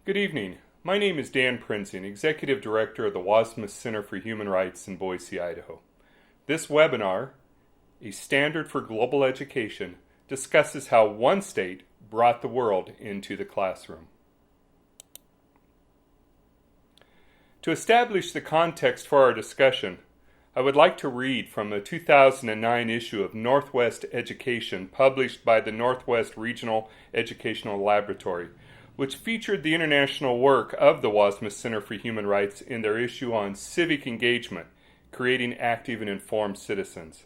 Good evening. My name is Dan Prinzing, Executive Director of the Wasmus Center for Human Rights in Boise, Idaho. This webinar, A Standard for Global Education, discusses how one state brought the world into the classroom. To establish the context for our discussion, I would like to read from a 2009 issue of Northwest Education published by the Northwest Regional Educational Laboratory, which featured the international work of the Wasmus Center for Human Rights in their issue on civic engagement, creating active and informed citizens.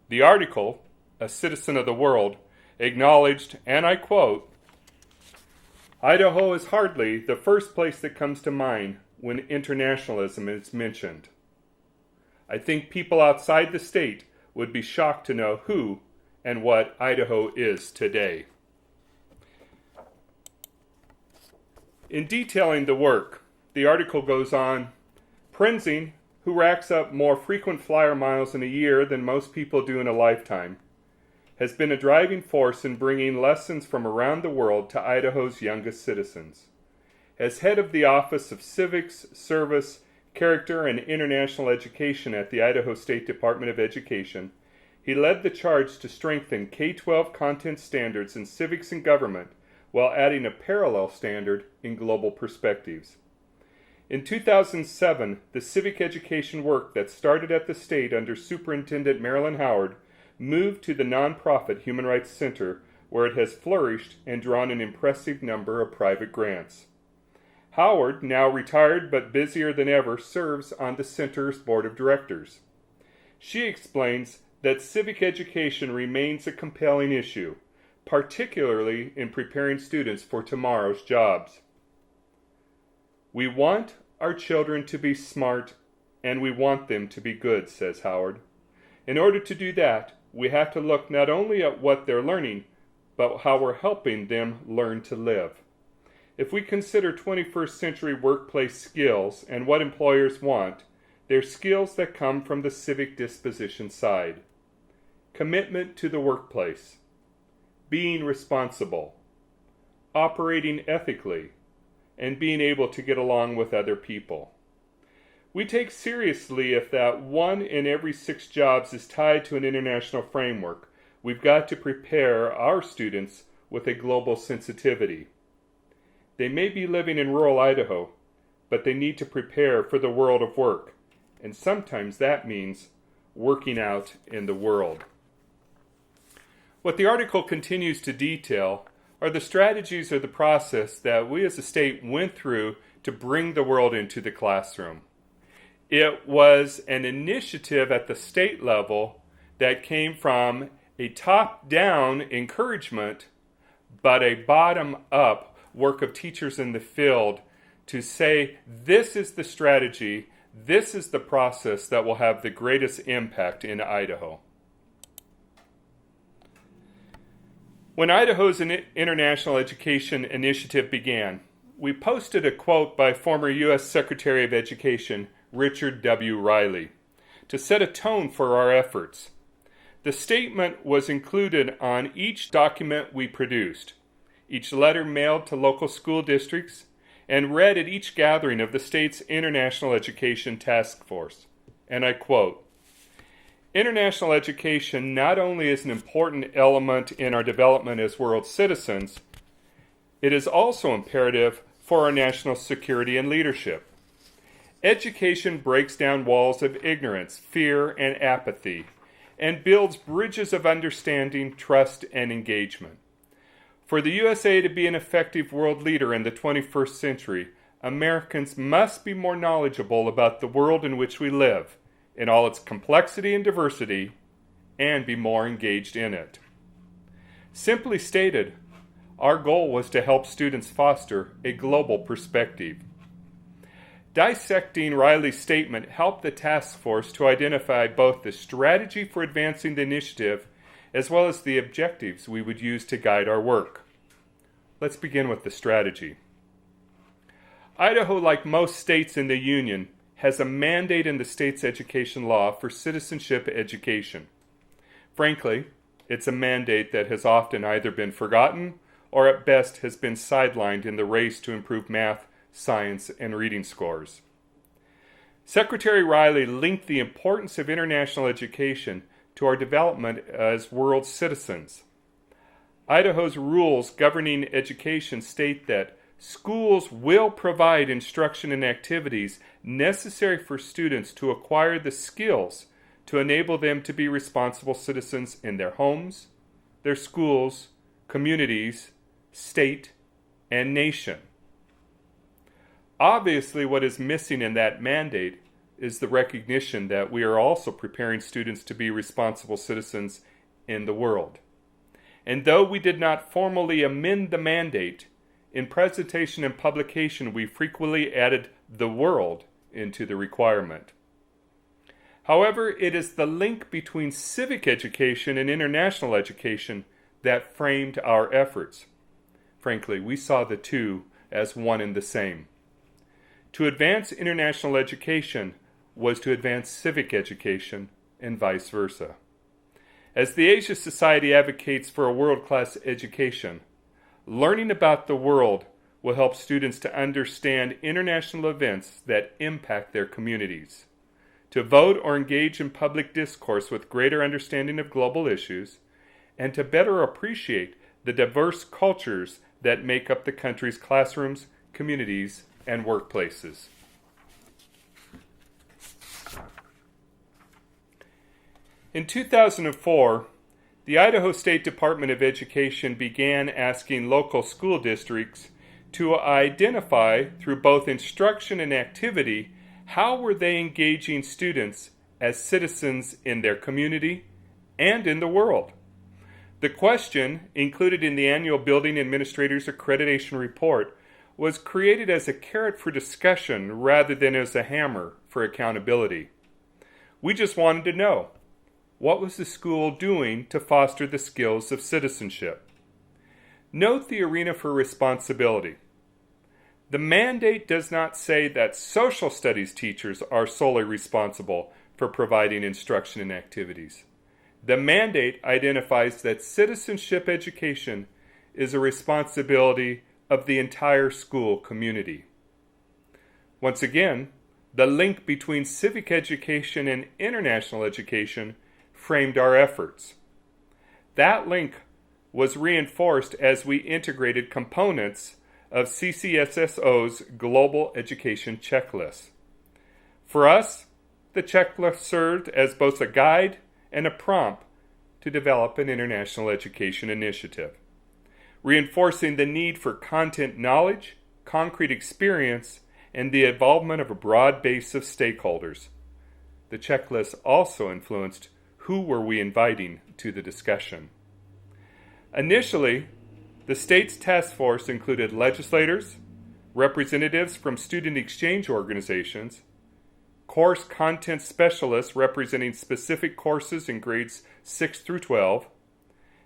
The article, A Citizen of the World, acknowledged, and I quote, "Idaho is hardly the first place that comes to mind when internationalism is mentioned. I think people outside the state would be shocked to know who and what Idaho is today." In detailing the work, the article goes on, Prinzing, who racks up more frequent flyer miles in a year than most people do in a lifetime, has been a driving force in bringing lessons from around the world to Idaho's youngest citizens. As head of the Office of Civics, Service, Character, and International Education at the Idaho State Department of Education, he led the charge to strengthen K-12 content standards in civics and government while adding a parallel standard in global perspectives. In 2007, the civic education work that started at the state under Superintendent Marilyn Howard moved to the nonprofit Human Rights Center, where it has flourished and drawn an impressive number of private grants. Howard, now retired but busier than ever, serves on the center's board of directors. She explains that civic education remains a compelling issue, particularly in preparing students for tomorrow's jobs. "We want our children to be smart, and we want them to be good," says Howard. "In order to do that, we have to look not only at what they're learning, but how we're helping them learn to live. If we consider 21st century workplace skills and what employers want, they're skills that come from the civic disposition side. Commitment to the workplace, being responsible, operating ethically, and being able to get along with other people. We take seriously if that 1 in every 6 jobs is tied to an international framework. We've got to prepare our students with a global sensitivity. They may be living in rural Idaho, but they need to prepare for the world of work, and sometimes that means working out in the world." What the article continues to detail are the strategies or the process that we as a state went through to bring the world into the classroom. It was an initiative at the state level that came from a top-down encouragement, but a bottom-up work of teachers in the field to say, this is the strategy, this is the process that will have the greatest impact in Idaho. When Idaho's International Education Initiative began, we posted a quote by former U.S. Secretary of Education Richard W. Riley to set a tone for our efforts. The statement was included on each document we produced, each letter mailed to local school districts, and read at each gathering of the state's International Education Task Force. And I quote, "International education not only is an important element in our development as world citizens, it is also imperative for our national security and leadership. Education breaks down walls of ignorance, fear, and apathy, and builds bridges of understanding, trust, and engagement. For the USA to be an effective world leader in the 21st century, Americans must be more knowledgeable about the world in which we live, in all its complexity and diversity, and be more engaged in it." Simply stated, our goal was to help students foster a global perspective. Dissecting Riley's statement helped the task force to identify both the strategy for advancing the initiative as well as the objectives we would use to guide our work. Let's begin with the strategy. Idaho, like most states in the Union, has a mandate in the state's education law for citizenship education. Frankly, it's a mandate that has often either been forgotten or at best has been sidelined in the race to improve math, science, and reading scores. Secretary Riley linked the importance of international education to our development as world citizens. Idaho's rules governing education state that schools will provide instruction and activities necessary for students to acquire the skills to enable them to be responsible citizens in their homes, their schools, communities, state, and nation. Obviously, what is missing in that mandate is the recognition that we are also preparing students to be responsible citizens in the world. And though we did not formally amend the mandate, in presentation and publication we frequently added the world into the requirement. However, it is the link between civic education and international education that framed our efforts. Frankly, we saw the two as one and the same. To advance international education was to advance civic education and vice versa. As the Asia Society advocates for a world-class education, learning about the world will help students to understand international events that impact their communities, to vote or engage in public discourse with greater understanding of global issues, and to better appreciate the diverse cultures that make up the country's classrooms, communities, and workplaces. In 2004, the Idaho State Department of Education began asking local school districts to identify, through both instruction and activity, how were they engaging students as citizens in their community and in the world. The question, included in the annual Building Administrators Accreditation Report, was created as a carrot for discussion rather than as a hammer for accountability. We just wanted to know, what was the school doing to foster the skills of citizenship? Note the arena for responsibility. The mandate does not say that social studies teachers are solely responsible for providing instruction and activities. The mandate identifies that citizenship education is a responsibility of the entire school community. Once again, the link between civic education and international education framed our efforts. That link was reinforced as we integrated components of CCSSO's Global Education Checklist. For us, the checklist served as both a guide and a prompt to develop an international education initiative, reinforcing the need for content knowledge, concrete experience, and the involvement of a broad base of stakeholders. The checklist also influenced who were we inviting to the discussion. Initially, the state's task force included legislators, representatives from student exchange organizations, course content specialists representing specific courses in grades 6 through 12,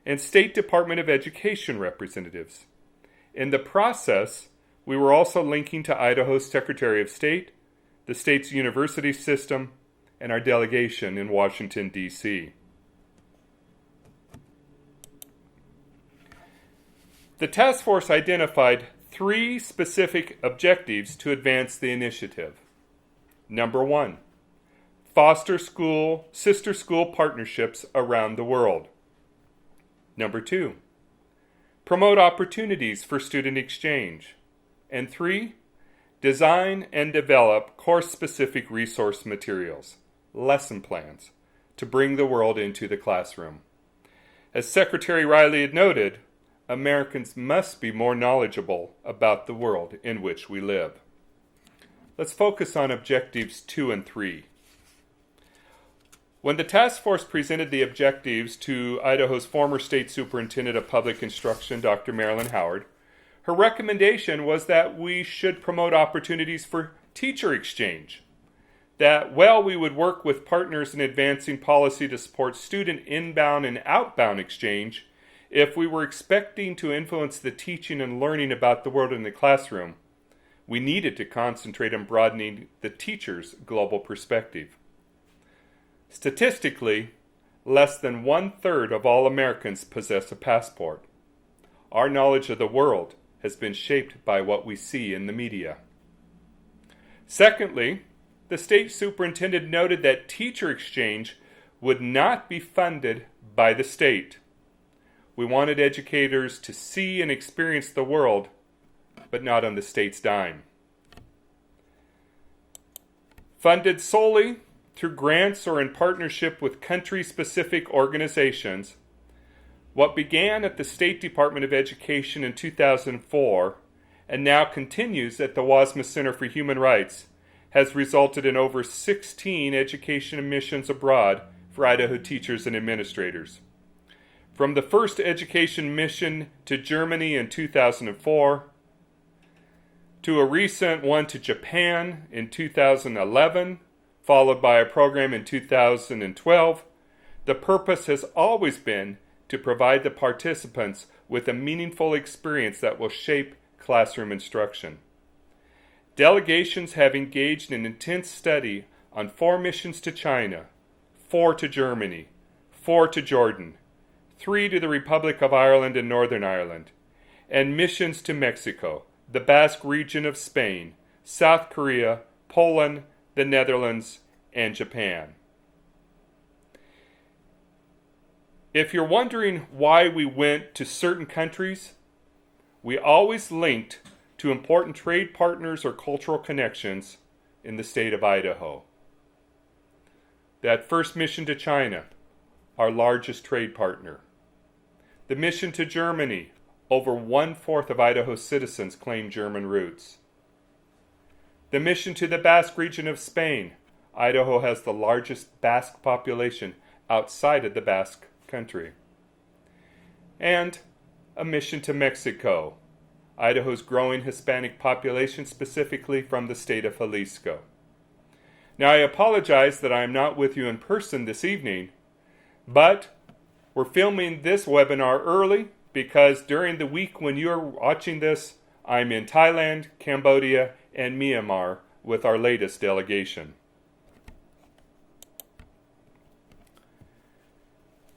and State Department of Education representatives. In the process, we were also linking to Idaho's Secretary of State, the state's university system, and our delegation in Washington, D.C. The task force identified 3 specific objectives to advance the initiative. Number 1, foster sister school partnerships around the world. Number 2, promote opportunities for student exchange. And 3, design and develop course-specific resource materials, lesson plans, to bring the world into the classroom. As Secretary Riley had noted, Americans must be more knowledgeable about the world in which we live. Let's focus on objectives 2 and 3. When the task force presented the objectives to Idaho's former state superintendent of public instruction, Dr. Marilyn Howard, her recommendation was that we should promote opportunities for teacher exchange, that while we would work with partners in advancing policy to support student inbound and outbound exchange, if we were expecting to influence the teaching and learning about the world in the classroom, we needed to concentrate on broadening the teacher's global perspective. Statistically, less than 1/3 of all Americans possess a passport. Our knowledge of the world has been shaped by what we see in the media. Secondly, the state superintendent noted that teacher exchange would not be funded by the state. We wanted educators to see and experience the world, but not on the state's dime. Funded solely through grants or in partnership with country-specific organizations, what began at the State Department of Education in 2004 and now continues at the Wasma Center for Human Rights has resulted in over 16 education missions abroad for Idaho teachers and administrators. From the first education mission to Germany in 2004, to a recent one to Japan in 2011, followed by a program in 2012, the purpose has always been to provide the participants with a meaningful experience that will shape classroom instruction. Delegations have engaged in intense study on 4 missions to China, 4 to Germany, 4 to Jordan, 3 to the Republic of Ireland and Northern Ireland, and missions to Mexico, the Basque region of Spain, South Korea, Poland, the Netherlands, and Japan. If you're wondering why we went to certain countries, we always linked to important trade partners or cultural connections in the state of Idaho. That first mission to China, our largest trade partner. The mission to Germany, over 1/4 of Idaho's citizens claim German roots. The mission to the Basque region of Spain. Idaho has the largest Basque population outside of the Basque country. And a mission to Mexico, Idaho's growing Hispanic population, specifically from the state of Jalisco. Now, I apologize that I am not with you in person this evening, but we're filming this webinar early because during the week when you're watching this, I'm in Thailand, Cambodia, and Myanmar with our latest delegation.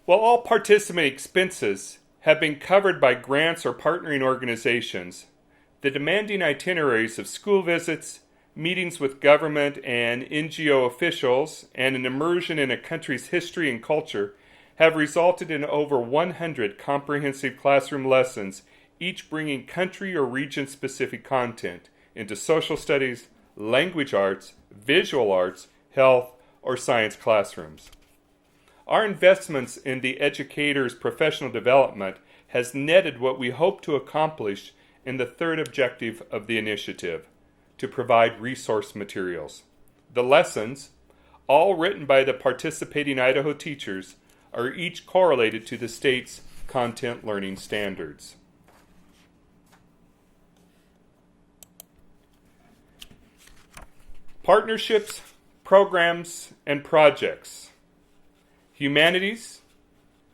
While all participant expenses have been covered by grants or partnering organizations, the demanding itineraries of school visits, meetings with government and NGO officials, and an immersion in a country's history and culture have resulted in over 100 comprehensive classroom lessons, each bringing country or region-specific content into social studies, language arts, visual arts, health, or science classrooms. Our investments in the educator's professional development has netted what we hope to accomplish in the third objective of the initiative, to provide resource materials. The lessons, all written by the participating Idaho teachers, are each correlated to the state's content learning standards. Partnerships, programs, and projects. Humanities,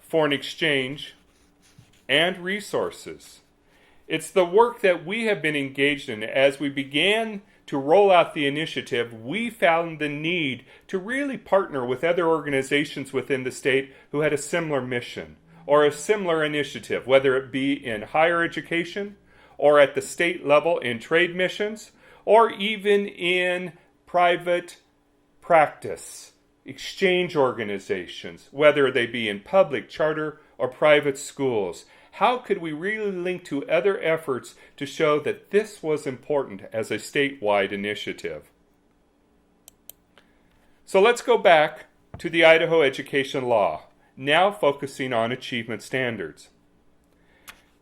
foreign exchange, and resources. It's the work that we have been engaged in. As we began to roll out the initiative, we found the need to really partner with other organizations within the state who had a similar mission or a similar initiative, whether it be in higher education or at the state level in trade missions or even in private practice, exchange organizations, whether they be in public, charter, or private schools. How could we really link to other efforts to show that this was important as a statewide initiative? So let's go back to the Idaho Education Law, now focusing on achievement standards.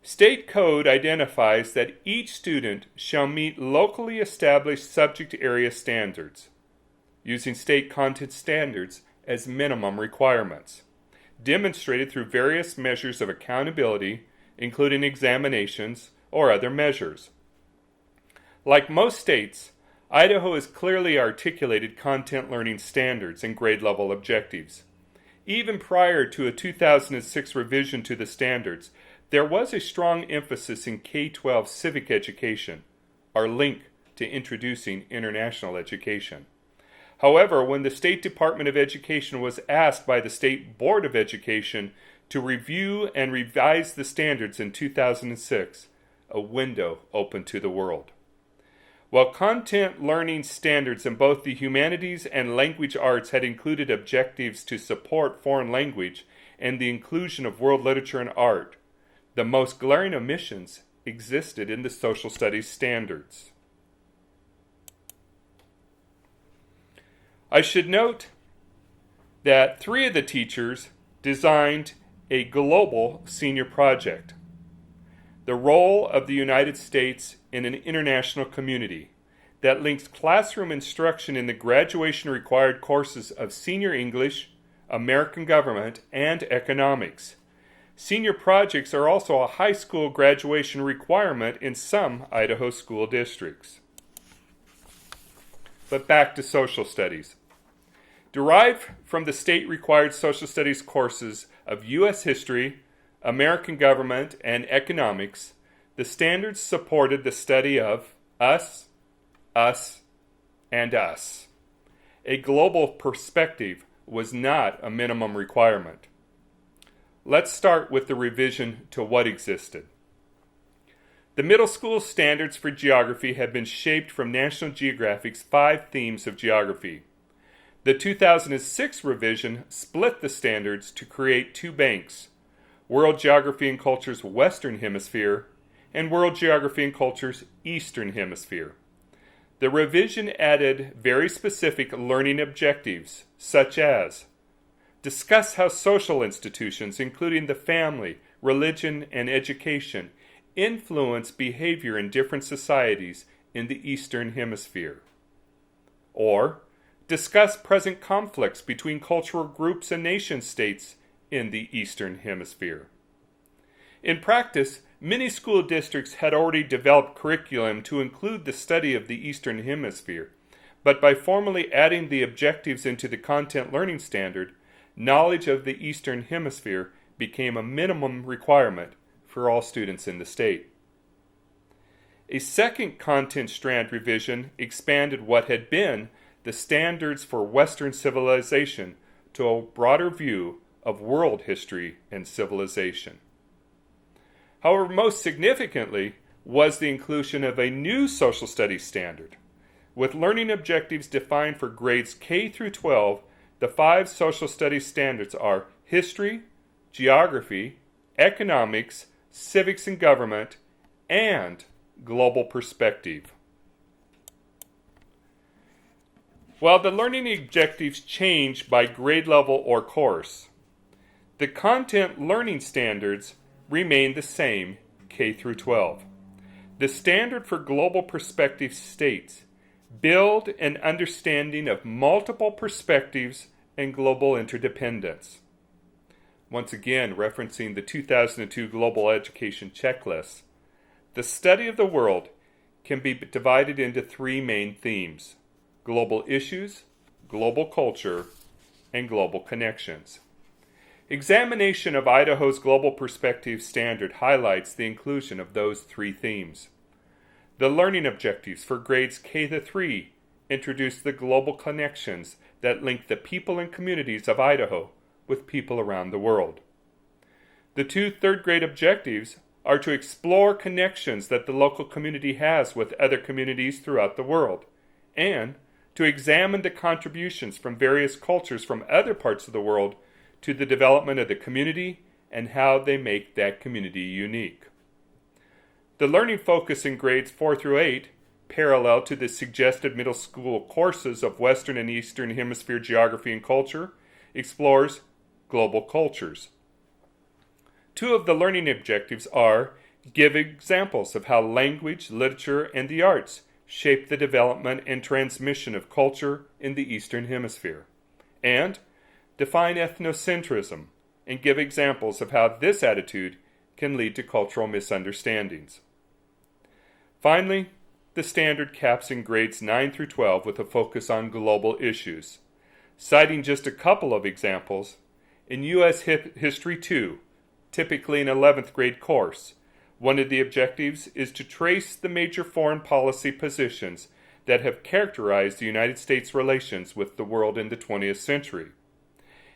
State code identifies that each student shall meet locally established subject area standards, using state content standards as minimum requirements, demonstrated through various measures of accountability, including examinations or other measures. Like most states, Idaho has clearly articulated content learning standards and grade level objectives. Even prior to a 2006 revision to the standards, there was a strong emphasis in K-12 civic education, our link to introducing international education. However, when the State Department of Education was asked by the State Board of Education to review and revise the standards in 2006, a window open to the world. While content learning standards in both the humanities and language arts had included objectives to support foreign language and the inclusion of world literature and art, the most glaring omissions existed in the social studies standards. I should note that 3 of the teachers designed a global senior project, the role of the United States in an international community, that links classroom instruction in the graduation required courses of Senior English, American Government, and Economics. Senior projects are also a high school graduation requirement in some Idaho school districts. But back to social studies. Derived from the state-required social studies courses of U.S. history, American government, and economics, the standards supported the study of us, and us. A global perspective was not a minimum requirement. Let's start with the revision to what existed. The middle school standards for geography have been shaped from National Geographic's 5 themes of geography. The 2006 revision split the standards to create 2 banks, World Geography and Culture's Western Hemisphere and World Geography and Culture's Eastern Hemisphere. The revision added very specific learning objectives, such as discuss how social institutions, including the family, religion, and education, influence behavior in different societies in the Eastern Hemisphere. Or discuss present conflicts between cultural groups and nation-states in the Eastern Hemisphere. In practice, many school districts had already developed curriculum to include the study of the Eastern Hemisphere, but by formally adding the objectives into the content learning standard, knowledge of the Eastern Hemisphere became a minimum requirement for all students in the state. A second content strand revision expanded what had been the standards for Western civilization to a broader view of world history and civilization. However, most significantly was the inclusion of a new social studies standard. With learning objectives defined for grades K through 12, the 5 social studies standards are history, geography, economics, civics and government, and global perspective. While the learning objectives change by grade level or course, the content learning standards remain the same K through 12. The standard for global perspective states, build an understanding of multiple perspectives and global interdependence. Once again, referencing the 2002 Global Education Checklist, the study of the world can be divided into 3 main themes: global issues, global culture, and global connections. Examination of Idaho's Global Perspective Standard highlights the inclusion of those 3 themes. The learning objectives for grades K to 3 introduce the global connections that link the people and communities of Idaho with people around the world. The 2 third-grade objectives are to explore connections that the local community has with other communities throughout the world, and to examine the contributions from various cultures from other parts of the world to the development of the community and how they make that community unique. The learning focus in grades 4 through 8, parallel to the suggested middle school courses of Western and Eastern Hemisphere geography and culture, explores global cultures. 2 of the learning objectives are give examples of how language, literature, and the arts shape the development and transmission of culture in the Eastern Hemisphere, and define ethnocentrism and give examples of how this attitude can lead to cultural misunderstandings. Finally, the standard caps in grades 9 through 12 with a focus on global issues. Citing just a couple of examples, in U.S. History 2, typically an 11th grade course, one of the objectives is to trace the major foreign policy positions that have characterized the United States' relations with the world in the 20th century.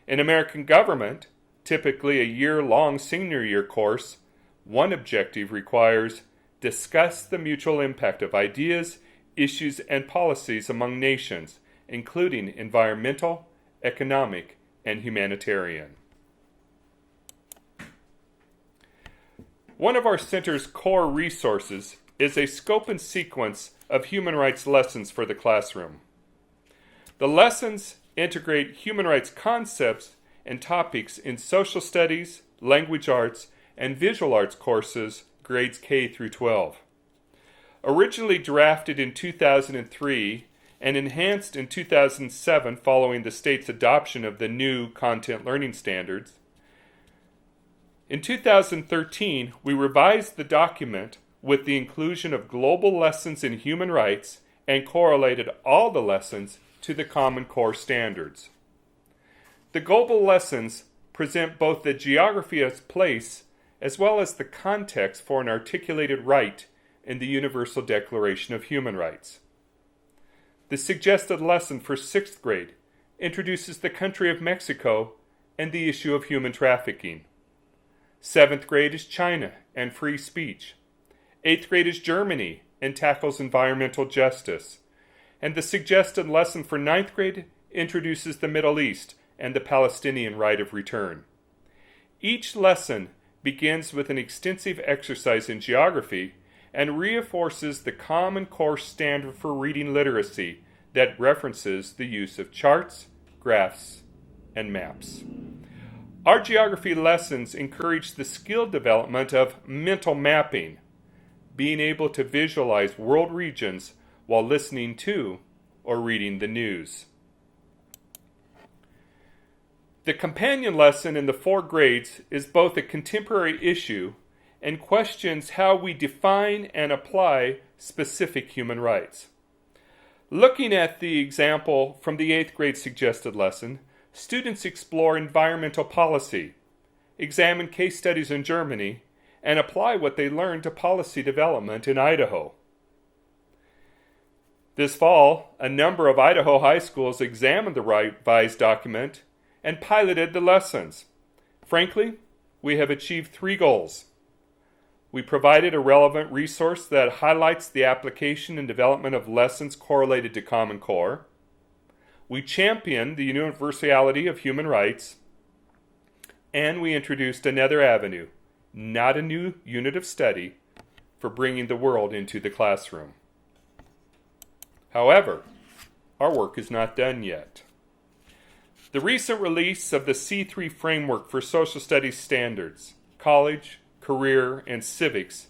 In American government, typically a year-long senior year course, one objective requires discuss the mutual impact of ideas, issues, and policies among nations, including environmental, economic, and humanitarian. One of our center's core resources is a scope and sequence of human rights lessons for the classroom. The lessons integrate human rights concepts and topics in social studies, language arts, and visual arts courses, grades K through 12. Originally drafted in 2003 and enhanced in 2007 following the state's adoption of the new content learning standards, in 2013 we revised the document with the inclusion of global lessons in human rights and correlated all the lessons to the Common Core standards. The global lessons present both the geography of place as well as the context for an articulated right in the Universal Declaration of Human Rights. The suggested lesson for 6th grade introduces the country of Mexico and the issue of human trafficking. 7th grade is China and free speech. 8th grade is Germany and tackles environmental justice. And the suggested lesson for 9th grade introduces the Middle East and the Palestinian right of return. Each lesson begins with an extensive exercise in geography and reinforces the Common Core standard for reading literacy that references the use of charts, graphs, and maps. Our geography lessons encourage the skill development of mental mapping, being able to visualize world regions while listening to or reading the news. The companion lesson in the 4 grades is both a contemporary issue and questions how we define and apply specific human rights. Looking at the example from the 8th grade suggested lesson, students explore environmental policy, examine case studies in Germany, and apply what they learned to policy development in Idaho. This fall, a number of Idaho high schools examined the revised document and piloted the lessons. Frankly, we have achieved 3 goals. We provided a relevant resource that highlights the application and development of lessons correlated to Common Core. We championed the universality of human rights. And we introduced another avenue, not a new unit of study, for bringing the world into the classroom. However, our work is not done yet. The recent release of the C3 Framework for Social Studies Standards, College, Career, and Civics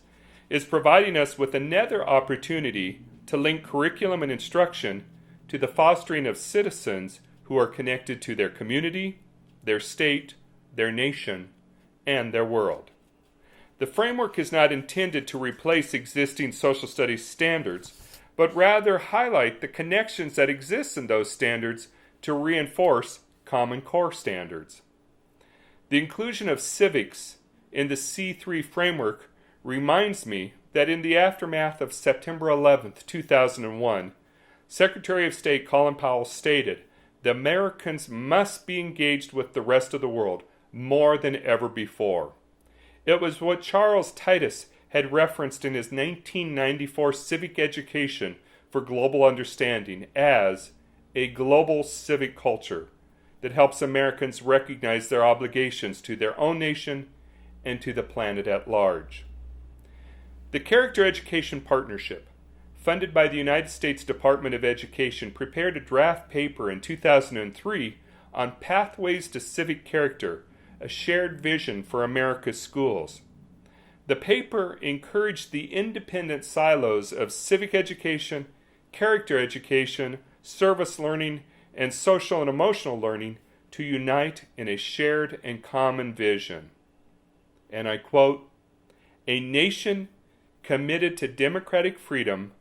is providing us with another opportunity to link curriculum and instruction to the fostering of citizens who are connected to their community, their state, their nation, and their world. The framework is not intended to replace existing social studies standards, but rather highlight the connections that exist in those standards to reinforce Common Core standards. The inclusion of civics in the C3 framework reminds me that in the aftermath of September 11, 2001, Secretary of State Colin Powell stated that Americans must be engaged with the rest of the world more than ever before. It was what Charles Titus had referenced in his 1994 Civic Education for Global Understanding as a global civic culture that helps Americans recognize their obligations to their own nation and to the planet at large. The Character Education Partnership, funded by the United States Department of Education, prepared a draft paper in 2003 on Pathways to Civic Character, a shared vision for America's schools. The paper encouraged the independent silos of civic education, character education, service learning, and social and emotional learning to unite in a shared and common vision. And I quote, "A nation committed to democratic freedom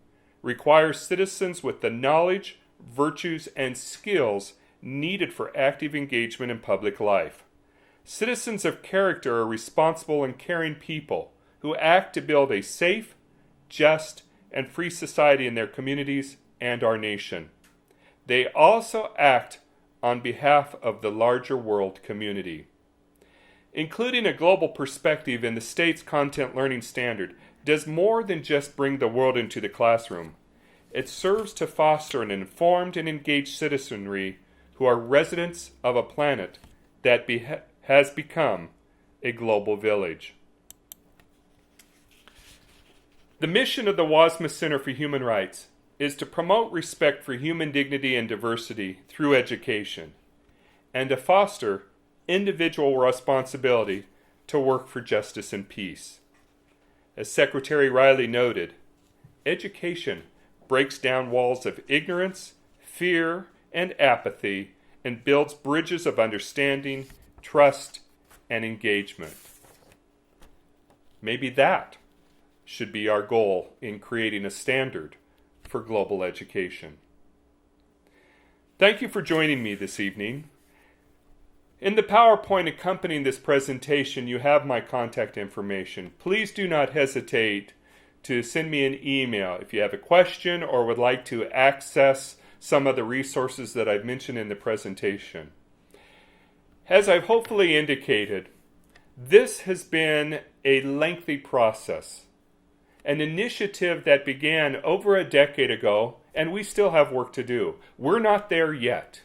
requires citizens with the knowledge, virtues, and skills needed for active engagement in public life. Citizens of character are responsible and caring people who act to build a safe, just, and free society in their communities and our nation. They also act on behalf of the larger world community." Including a global perspective in the state's content learning standard does more than just bring the world into the classroom. It serves to foster an informed and engaged citizenry who are residents of a planet that has become a global village. The mission of the Wasma Center for Human Rights is to promote respect for human dignity and diversity through education, and to foster individual responsibility to work for justice and peace. As Secretary Riley noted, education breaks down walls of ignorance, fear, and apathy, and builds bridges of understanding, trust, and engagement. Maybe that should be our goal in creating a standard for global education. Thank you for joining me this evening. In the PowerPoint accompanying this presentation, you have my contact information. Please do not hesitate to send me an email if you have a question or would like to access some of the resources that I've mentioned in the presentation. As I've hopefully indicated, this has been a lengthy process, an initiative that began over a decade ago, and we still have work to do. We're not there yet.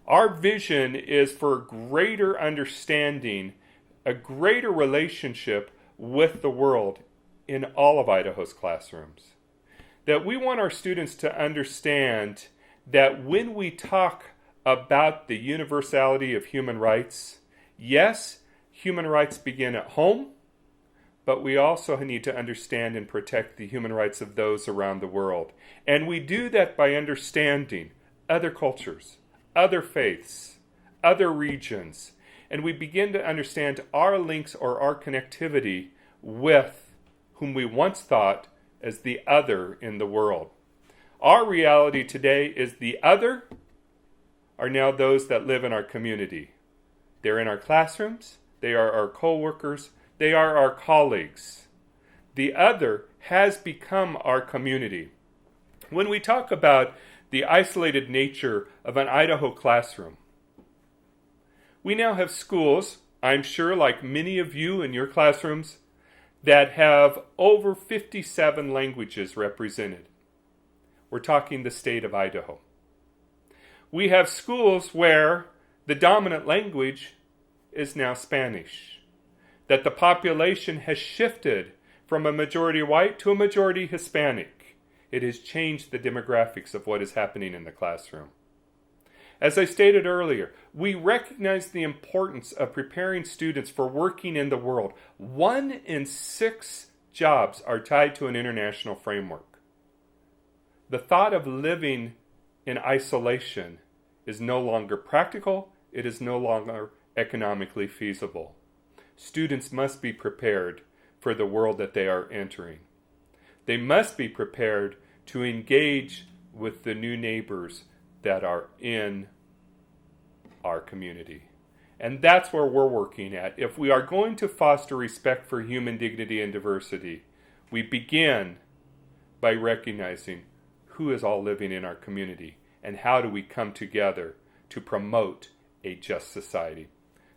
Our vision is for greater understanding, a greater relationship with the world in all of Idaho's classrooms. That we want our students to understand that when we talk about the universality of human rights, yes, human rights begin at home, but we also need to understand and protect the human rights of those around the world. And we do that by understanding other cultures, other faiths, other regions, and we begin to understand our links or our connectivity with whom we once thought as the other in the world. Our reality today is the other are now those that live in our community. They're in our classrooms, they are our co-workers, they are our colleagues. The other has become our community. When we talk about the isolated nature of an Idaho classroom, we now have schools, I'm sure like many of you in your classrooms, that have over 57 languages represented. We're talking the state of Idaho. We have schools where the dominant language is now Spanish, that the population has shifted from a majority white to a majority Hispanic. It has changed the demographics of what is happening in the classroom. As I stated earlier, we recognize the importance of preparing students for working in the world. 1 in 6 jobs are tied to an international framework. The thought of living in isolation is no longer practical. It is no longer economically feasible. Students must be prepared for the world that they are entering. They must be prepared to engage with the new neighbors that are in our community. And that's where we're working at. If we are going to foster respect for human dignity and diversity, we begin by recognizing who is all living in our community and how do we come together to promote a just society.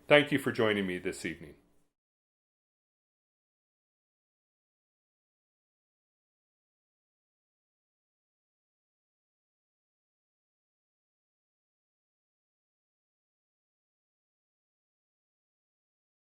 Thank you for joining me this evening.